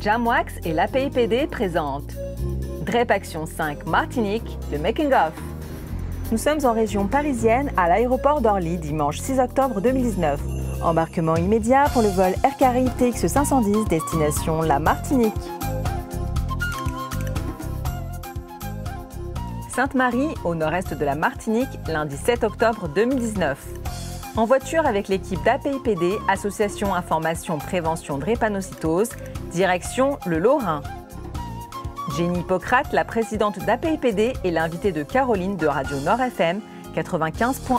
Jamwax et l'APIPD présentent DREP Action 5 Martinique, le Making of. Nous sommes en région parisienne à l'aéroport d'Orly dimanche 6 octobre 2019. Embarquement immédiat pour le vol Air Caraïbes TX 510 destination la Martinique. Sainte-Marie, au nord-est de la Martinique, lundi 7 octobre 2019. En voiture avec l'équipe d'APIPD, Association Information Prévention Drépanocytose, direction le Lorrain. Jenny Hippocrate, la présidente d'APIPD, est l'invitée de Caroline de Radio Nord FM 95.1.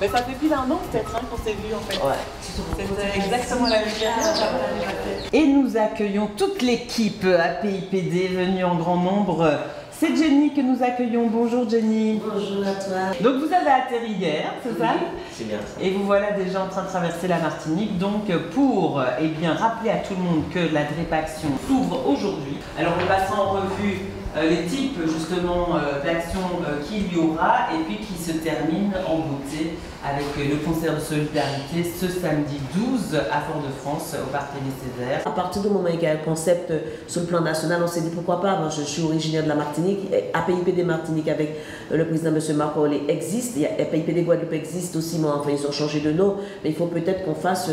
Mais ça fait plus d'un an peut-être qu'on s'est vu en fait. Ouais. C'était exactement la même période. Et nous accueillons toute l'équipe APIPD venue en grand nombre. C'est Jenny que nous accueillons. Bonjour Jenny. Bonjour à toi. Donc vous avez atterri hier, c'est ça? C'est bien ça. Et vous voilà déjà en train de traverser la Martinique. Donc pour rappeler à tout le monde que la DREP Action s'ouvre aujourd'hui. Alors on passe en revue les types justement d'actions qu'il y aura et puis qui se terminent en beauté avec le concert de solidarité ce samedi 12 à Fort-de-France au Parc Aimé-Césaire. À partir du moment où il y a un concept sur le plan national, on s'est dit pourquoi pas. Moi, je suis originaire de la Martinique. APIPD Martinique avec le président M. Marc Orlet existe. APIPD Guadeloupe existe aussi, mais enfin ils ont changé de nom. Mais il faut peut-être qu'on fasse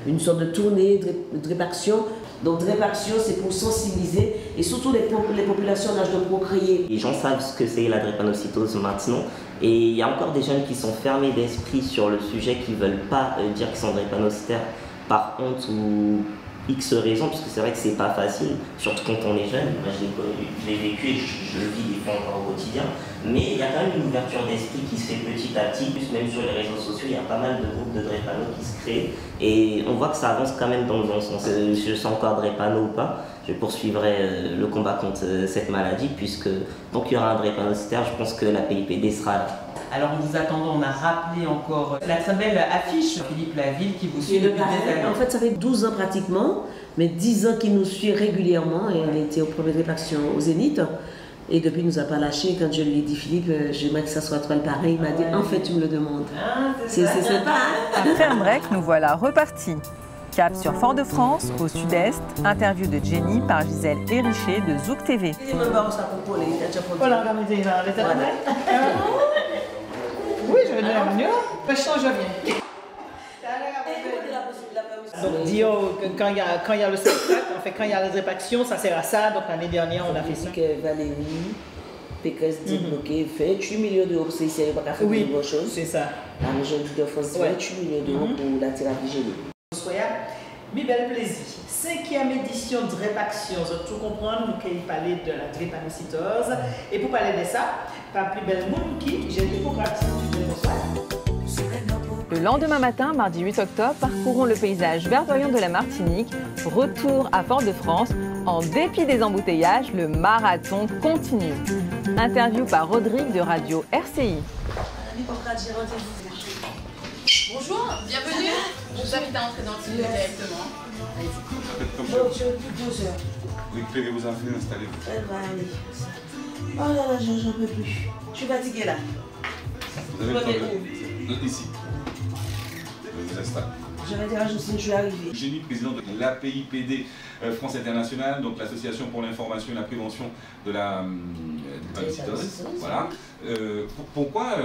une sorte de tournée de DREP Action. Donc DREP Action, c'est pour sensibiliser et surtout les populations en âge de procréer. Les gens savent ce que c'est la drépanocytose maintenant et il y a encore des jeunes qui sont fermés d'esprit sur le sujet, qui ne veulent pas dire qu'ils sont drépanocytaires par honte ou X raisons, parce que c'est vrai que c'est pas facile, surtout quand on est jeune. Moi, je l'ai vécu et je le vis des fois encore au quotidien. Mais il y a quand même une ouverture d'esprit qui se fait petit à petit, plus même sur les réseaux sociaux, il y a pas mal de groupes de drépano qui se créent et on voit que ça avance quand même dans le bon sens. Je suis encore drépano ou pas, je poursuivrai le combat contre cette maladie, puisque tant qu'il y aura un drépanocytaire, je pense que la PIPD sera là. Alors en vous attendant, on a rappelé encore la très belle affiche Philippe Laville qui vous suit depuis des années. En fait, ça fait 12 ans pratiquement, mais 10 ans qu'il nous suit régulièrement. Et il était au premier DREP Action au Zénith. Et depuis, il ne nous a pas lâché. Quand je lui ai dit, Philippe, j'aimerais que ça soit toi le pareil, il m'a dit, en fait, tu me le demandes. Ah, c'est sympa. Après un break, nous voilà repartis. Cap sur Fort-de-France, au sud-est, interview de Jenny par Gisèle Hériché de Zouk TV. Voilà, regardez, oui, je vais donner la manure. Je viens. Donc, Dio, quand il y a le spectacle, en fait, quand il y a la DREP Action, ça sert à ça. Donc, l'année dernière, on a fait ça. Valérie, Pécresse dit, ok, fait 8 millions d'euros, c'est ici, il n'y a pas faire de bonnes choses. C'est ça. La région de France, 28 millions d'euros pour la thérapie génique. Soyez, mi bel plaisir. 5e édition de DREP Action. Vous allez tout comprendre, nous allons parler de la drépanocytose. Et pour parler de ça, pas plus belle monde qui, j'ai dit pour bonsoir. Le lendemain matin, mardi 8 octobre, parcourons le paysage verdoyant de la Martinique. Retour à Fort-de-France. En dépit des embouteillages, le marathon continue. Interview par Rodrigue de Radio RCI. Bonjour, bienvenue. Je vous invite à entrer dans le studio directement. Vous récupérez vos affaires, installez-vous. Elle va aller. Oh là là, j'en peux plus. Je suis fatiguée là. Vous avez le temps de... Ici. Je vous installe. Je vais dire à Jocelyne, je suis arrivée. Jenny, présidente de l'APIPD France Internationale, donc l'Association pour l'information et la prévention de la drépanocytose. Voilà. Pourquoi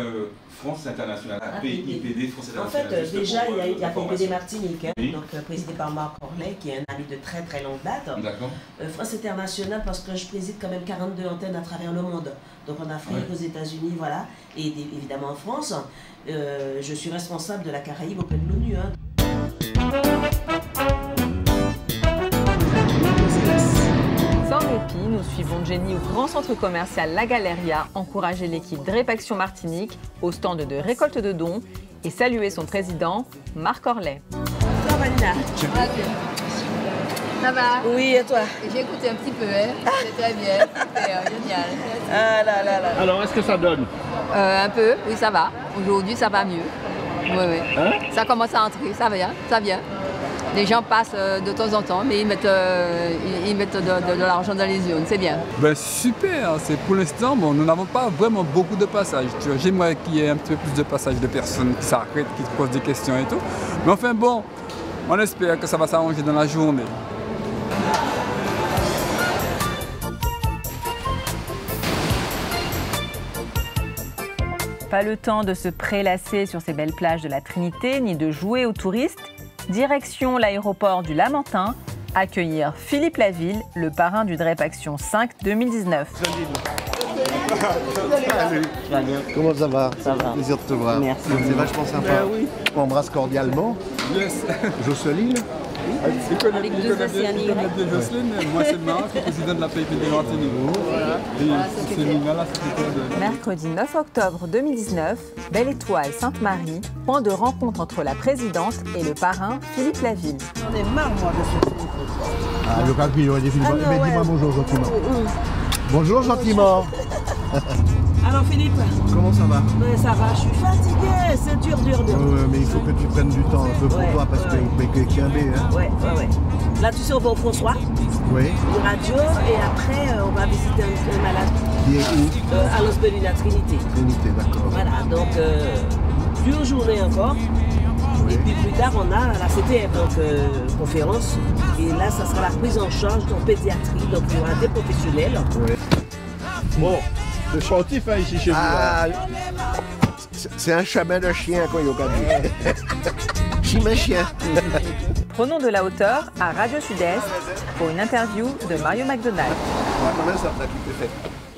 France Internationale, APIPD France Internationale? En fait, déjà, il y a APIPD Martinique, hein, donc présidé par Marc Orlet, qui est un ami de très très longue date. D'accord. France Internationale, parce que je préside quand même 42 antennes à travers le monde. Donc en Afrique, aux États-Unis, voilà, et évidemment en France. Je suis responsable de la Caraïbe auprès de l'ONU. Hein. Sans répit, nous suivons Jenny au grand centre commercial La Galeria, encourager l'équipe DREP Action Martinique au stand de récolte de dons et saluer son président, Marc Orlet. Ça va, Nina? Ça va? Oui, et toi? J'ai écouté un petit peu, hein? C'est très bien, c'est génial. Ah là là là. Alors, est-ce que ça donne? Un peu, oui, ça va. Aujourd'hui, ça va mieux. Oui, oui. Hein? Ça commence à entrer, ça vient, ça vient. Les gens passent de temps en temps, mais ils mettent de l'argent dans les urnes, c'est bien. Ben super, c'est pour l'instant, bon, nous n'avons pas vraiment beaucoup de passages. J'aimerais qu'il y ait un petit peu plus de passages de personnes qui s'arrêtent, qui se posent des questions et tout. Mais enfin bon, on espère que ça va s'arranger dans la journée. Pas le temps de se prélasser sur ces belles plages de la Trinité, ni de jouer aux touristes. Direction l'aéroport du Lamentin, accueillir Philippe Laville, le parrain du DREP Action 5 2019. Salut. Tu vas bien? Comment ça va? Ça va. Plaisir de te voir. Merci. C'est vachement sympa. Oui. On embrasse cordialement. Yes. Jocelyne. Avec deux océaniques. Jocelyne, moi c'est Marc, le président de la PIPD Martinique. Voilà. Et c'est Lina, la secrétaire de... Mercredi 9 octobre 2019, Belle Étoile Sainte-Marie, point de rencontre entre la présidente et le parrain Philippe Laville. J'en ai marre, moi, de ce truc. Ah, le calcul, il aurait des films. Mais dis-moi bonjour gentiment. Bonjour gentiment. Alors Philippe? Comment ça va? Mais ça va, je suis fatiguée, c'est dur. Mais il faut que tu prennes du temps un peu pour toi parce que Kimbé, hein. Ouais. Là, tu sais, on va au François, Oui. une radio, et après, on va visiter un malade Qui est où? à l'Osbelline, la Trinité. Trinité, d'accord. Voilà, donc, dure journée encore. Oui. Et puis plus tard, on a la CTF, donc conférence. Et là, ça sera la prise en charge en pédiatrie, donc il y aura des professionnels. Oui. Bon, c'est sportif hein, ici chez vous. Ah, c'est un chemin de chien, quoi, il y a chemin chien. Prenons de la hauteur à Radio Sud-Est pour une interview de Mario McDonald. Combien ça fait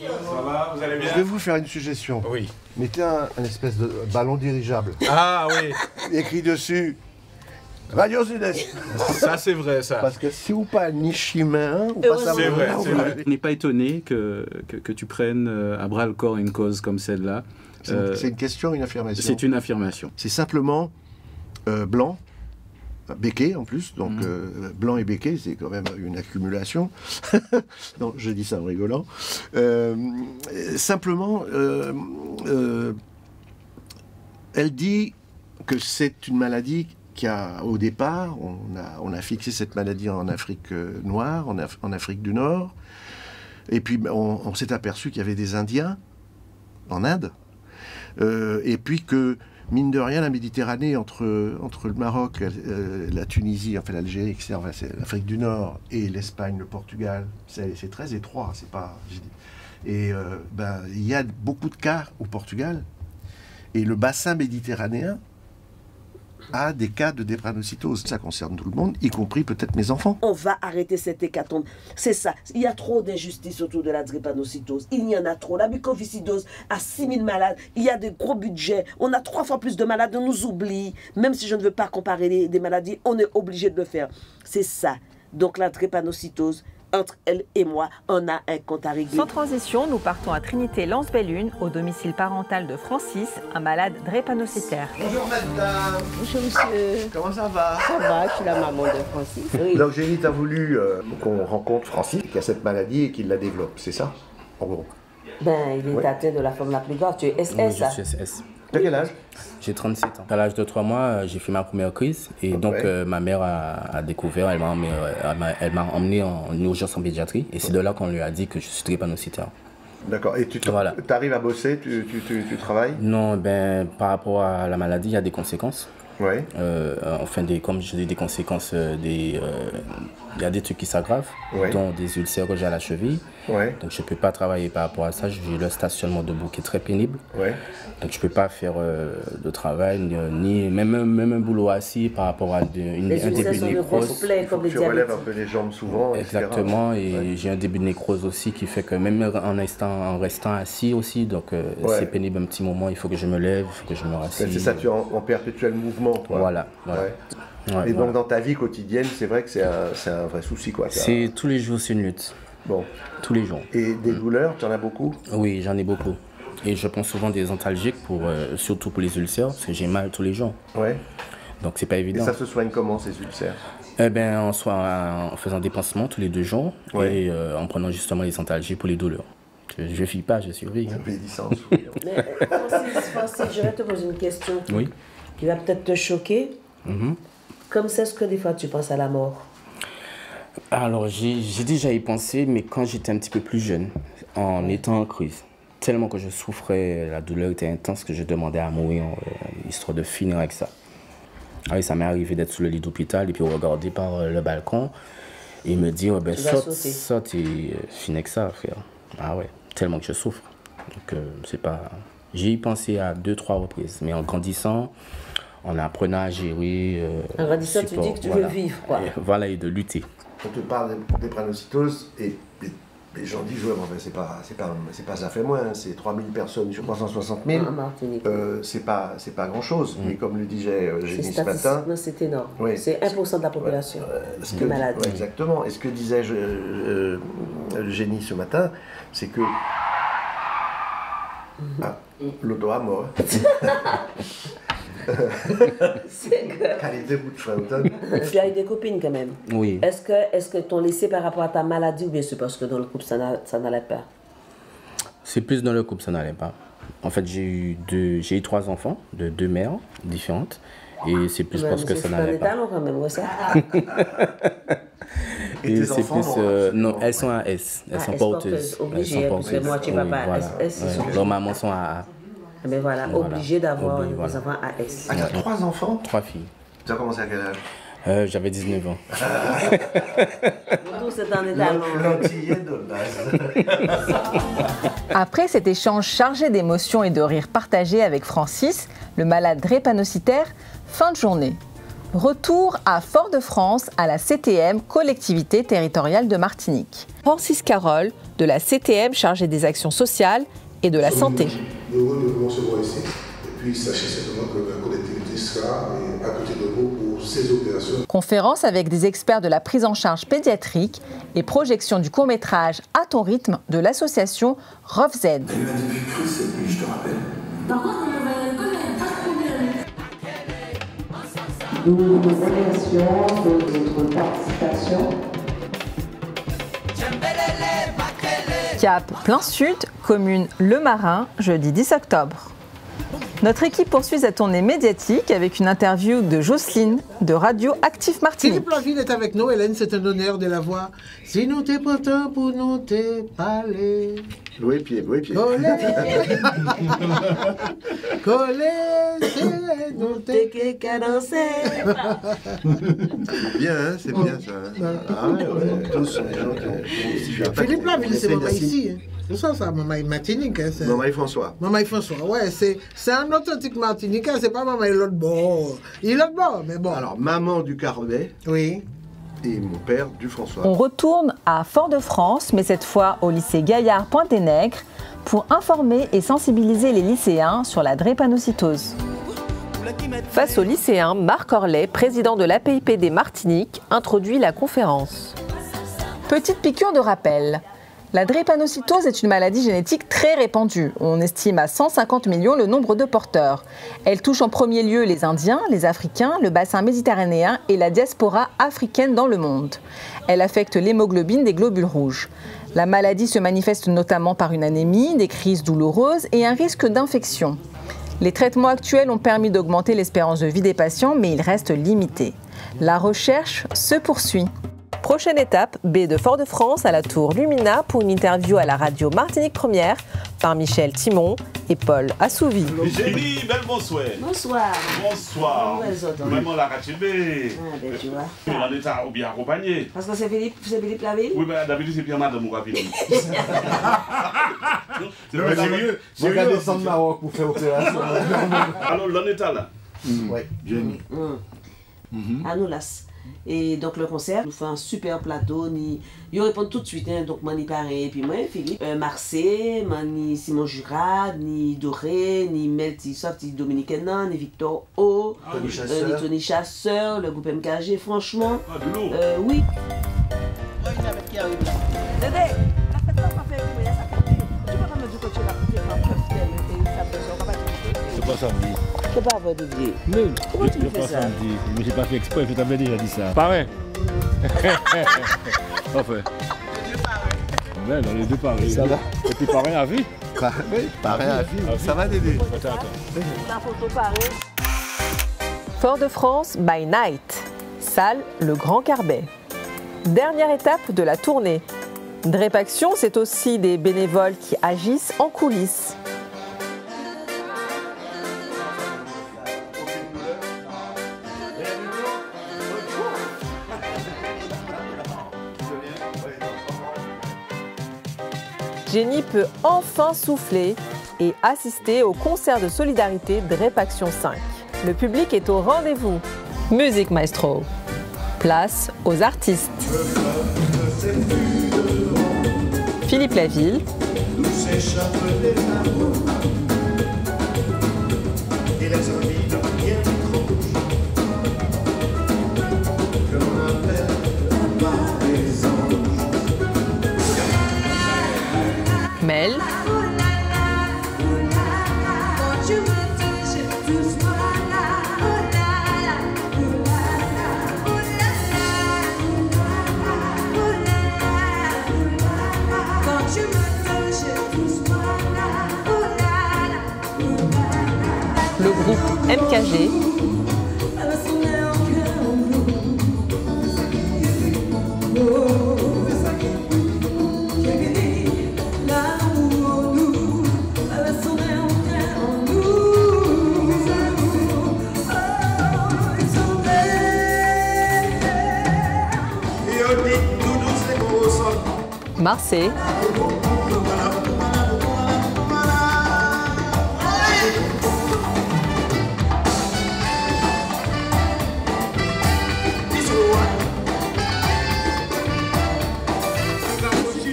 Ça va, vous allez bien? Je vais vous faire une suggestion. Oui. Mettez un espèce de ballon dirigeable. Ah oui, Écrit dessus Radio Sud-Est. ça c'est vrai ça. Parce que si vous pas ni chemin, ou pas savoir C'est vrai, où c'est vous vrai. allez. Je n'ai pas étonné que tu prennes à bras le corps une cause comme celle-là. C'est une question, une affirmation. C'est une affirmation. C'est simplement blanc, béquet en plus, donc blanc et béquet, c'est quand même une accumulation. Non, je dis ça en rigolant. Simplement, elle dit que c'est une maladie qui a, au départ, on a fixé cette maladie en Afrique noire, en Afrique du Nord, et puis on s'est aperçu qu'il y avait des Indiens en Inde, et puis que, mine de rien, la Méditerranée, entre le Maroc, la Tunisie, enfin l'Algérie, etc., enfin, c'est l'Afrique du Nord, et l'Espagne, le Portugal, c'est très étroit, c'est pas... Et il y a beaucoup de cas au Portugal, et le bassin méditerranéen a des cas de drépanocytose. Ça concerne tout le monde, y compris peut-être mes enfants. On va arrêter cette hécatombe. C'est ça. Il y a trop d'injustice autour de la drépanocytose. Il y en a trop. La mucoviscidose a 6000 malades. Il y a des gros budgets. On a 3 fois plus de malades. On nous oublie. Même si je ne veux pas comparer des maladies, on est obligé de le faire. C'est ça. Donc la drépanocytose, entre elle et moi, on a un compte à régler. Sans transition, nous partons à Trinité-Lens-Bellune, au domicile parental de Francis, un malade drépanocytaire. Bonjour madame. Bonjour monsieur. Comment ça va? Ça va, je suis la maman de Francis. Oui. Donc Génite a voulu qu'on rencontre Francis qui a cette maladie et qu'il la développe, c'est ça? En gros. Ben, il est atteint de la forme la plus grave. Tu es SS. Oui, je suis SS. T'as quel âge? J'ai 37 ans. À l'âge de 3 mois, j'ai fait ma première crise. Et donc, ma mère a découvert, elle m'a emmené en urgence en pédiatrie. Et c'est de là qu'on lui a dit que je suis drépanocytaire. D'accord. Et tu Voilà. arrives à bosser, tu travailles? Non, par rapport à la maladie, il y a des conséquences. Oui. Comme je dis, des conséquences, il y a des trucs qui s'aggravent, dont des ulcères que j'ai à la cheville. Ouais. Donc je ne peux pas travailler par rapport à ça. J'ai le stationnement debout qui est très pénible. Ouais. Donc je ne peux pas faire de travail, ni même un boulot assis par rapport à un début de nécrose. Tu relèves un peu les jambes souvent. Exactement, et j'ai un début de nécrose aussi qui fait que même en restant assis aussi, donc c'est pénible un petit moment, il faut que je me lève, il faut que je me rassise. C'est ça, tu es en perpétuel mouvement, toi. Voilà. Ouais, et donc dans ta vie quotidienne, c'est vrai que c'est un vrai souci, quoi. C'est tous les jours, c'est une lutte. Bon. Tous les jours. Et des douleurs, tu en as beaucoup? Oui, j'en ai beaucoup. Et je prends souvent des antalgiques, surtout pour les ulcères, parce que j'ai mal tous les jours. Ouais. Donc c'est pas évident. Et ça se soigne comment, ces ulcères? En faisant des pansements tous les 2 jours, et en prenant justement les antalgiques pour les douleurs. Je ne vis pas, je survis. Francis, je vais te poser une question qui va peut-être te choquer. Comme c'est ce que des fois tu penses à la mort? Alors, j'ai déjà y pensé, mais quand j'étais un petit peu plus jeune, en étant en crise, tellement que je souffrais, la douleur était intense que je demandais à mourir, histoire de finir avec ça. Ah oui, ça m'est arrivé d'être sous le lit d'hôpital et puis regarder par le balcon et me dire, saute et finis avec ça, frère. Ah ouais, tellement que je souffre. Donc, c'est pas... J'ai y pensé à 2-3 reprises, mais en grandissant, en apprenant à gérer. En grandissant, tu dis que tu veux vivre, quoi. Voilà, et de lutter. On te parle des drépanocytoses et les gens disent, ouais, enfin, c'est pas ça fait moins, c'est 3000 personnes sur 360 000. C'est pas grand-chose, mais comme le disait Génie ce matin... Non, c'est énorme. Oui, c'est 1% de la population de malades. Ouais, exactement. Et ce que disait Génie ce matin, c'est que... l'auto à mort. Tu as eu des copines quand même. Oui. Est-ce que t'ont laissé par rapport à ta maladie ou bien c'est parce que dans le couple ça n'allait pas? C'est plus dans le couple ça n'allait pas. En fait j'ai eu 3 enfants de 2 mères différentes et c'est plus parce que ça n'allait pas. Quand même, ouais, ça. Et c'est plus non, elles sont à S, elles sont porteuses. Obligées, parce que moi tu vas pas à S. Leurs mamans sont à A. Mais voilà, obligé d'avoir des enfants à S. Ah, il y a 3 enfants? 3 filles. Tu as commencé à quel âge? J'avais 19 ans. Après cet échange chargé d'émotions et de rires partagés avec Francis, le malade drépanocytaire, fin de journée. Retour à Fort-de-France, à la CTM, collectivité territoriale de Martinique. Francis Carole, de la CTM chargée des actions sociales et de la santé. Heureux de vous recevoir ici. Et puis sachez simplement que la collectivité sera à côté de vous pour ces opérations. Conférence avec des experts de la prise en charge pédiatrique et projection du court-métrage À ton rythme de l'association ROFZ. Elle a des vues crues cette nuit, je te rappelle. Par contre, on va le connaître, pas de problème. Nous vous remercions de votre participation. Cap Plein Sud, commune Le Marin, jeudi 10 octobre. Notre équipe poursuit sa tournée médiatique avec une interview de Jocelyne de Radio Actif Martinique. Philippe Laville est avec nous. Hélène, c'est un honneur de la voir. Si nous t'es pourtant pour nous t'es parler. Oui, pied. Collé, c'est nous t'es cadencé. C'est bien ça. Ah ouais, tous sont des gens qui... Philippe Laville, c'est maman ici. C'est ça, maman Martinique. Maman François. Maman François, ouais, c'est un authentique Martinique, c'est pas maman l'autre bord. Il est l'autre bord, mais bon. Alors, maman du Carbet. Oui. Et mon père du François. On retourne à Fort-de-France, mais cette fois au lycée Gaillard Pointe-des-Nègres, pour informer et sensibiliser les lycéens sur la drépanocytose. Face aux lycéens, Marc Orlet, président de l'APIPD Martinique, introduit la conférence. Petite piqûre de rappel. La drépanocytose est une maladie génétique très répandue. On estime à 150 millions le nombre de porteurs. Elle touche en premier lieu les Indiens, les Africains, le bassin méditerranéen et la diaspora africaine dans le monde. Elle affecte l'hémoglobine des globules rouges. La maladie se manifeste notamment par une anémie, des crises douloureuses et un risque d'infection. Les traitements actuels ont permis d'augmenter l'espérance de vie des patients, mais ils restent limités. La recherche se poursuit. Prochaine étape, baie de Fort-de-France à la tour Lumina pour une interview à la radio Martinique Première par Michel Timon et Paul Assouvi. Génie, bel bonsoir. Bonsoir. Bonsoir. Vraiment la ratibé. Ah, ben tu vois. En état ou bien accompagné. Parce que c'est Philippe Laville? Oui, ben d'habitude c'est bien madame Ouraville. C'est pas sérieux. On va descendre Maroc pour faire opération. Alors, l'en état là. Oui, Génie. À nous là. Et donc le concert, nous fait un super plateau, ils répondent tout de suite, hein, donc moi ni pareil, et puis moi Philippe, Marseille, ni Simon Jurad, ni Doré, ni Melty Soft, ni Dominique Henan, ni Victor O, ni Tony Chasseur, le groupe MKG, franchement, oui. C'est pas samedi. C'est pas vrai d'oublier. Non, pourquoi tu fais ça? samedi. Mais j'ai pas fait exprès, je t'avais déjà dit ça. Pareil. Enfin. Ouais, dans les deux pareils. Ça va. Et puis pareil à vie. Oui, pareil à vie. Ça va Dédé. La photo pareil. Fort-de-France by night. Salle Le Grand Carbet. Dernière étape de la tournée. Drépaction, c'est aussi des bénévoles qui agissent en coulisses. Jenny peut enfin souffler et assistez au concert de solidarité Drépaction 5. Le public est au rendez-vous. Musique Maestro. Place aux artistes. Philippe Laville. Mel. Le groupe MKG. Marseille.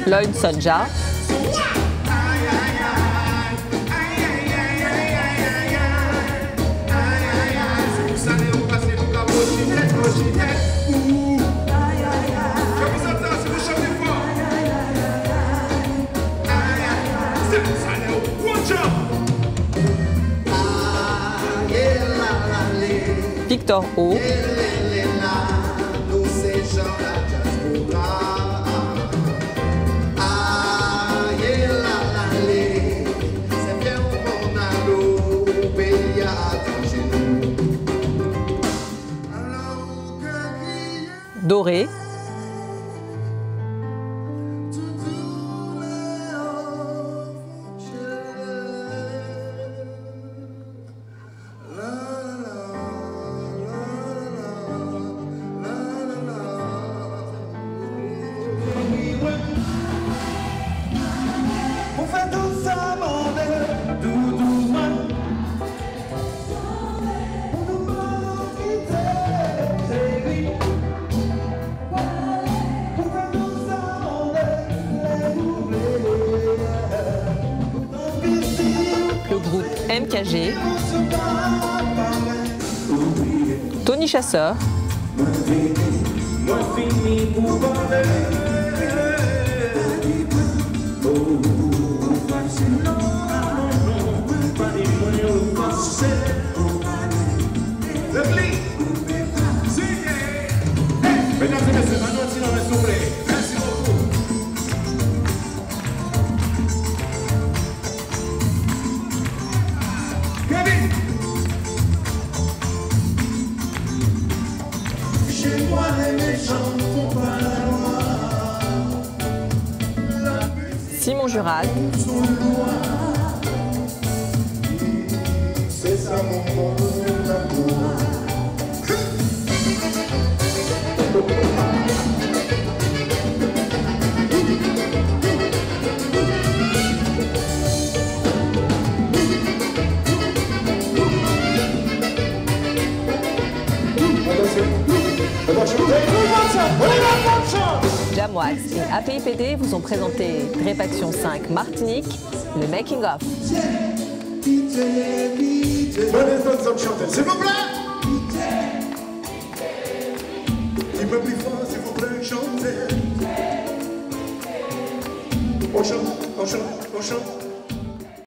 Lloyd Sonja. Victor O. Doré. MKG, Tony Chasseur, Simon Jurad, Jamwax et APIPD vous ont présenté Drépaction 5 Martinique, le making of. S'il vous plaît! Un peu plus fort, s'il vous plaît, chantez. On chante, on chante, on chante.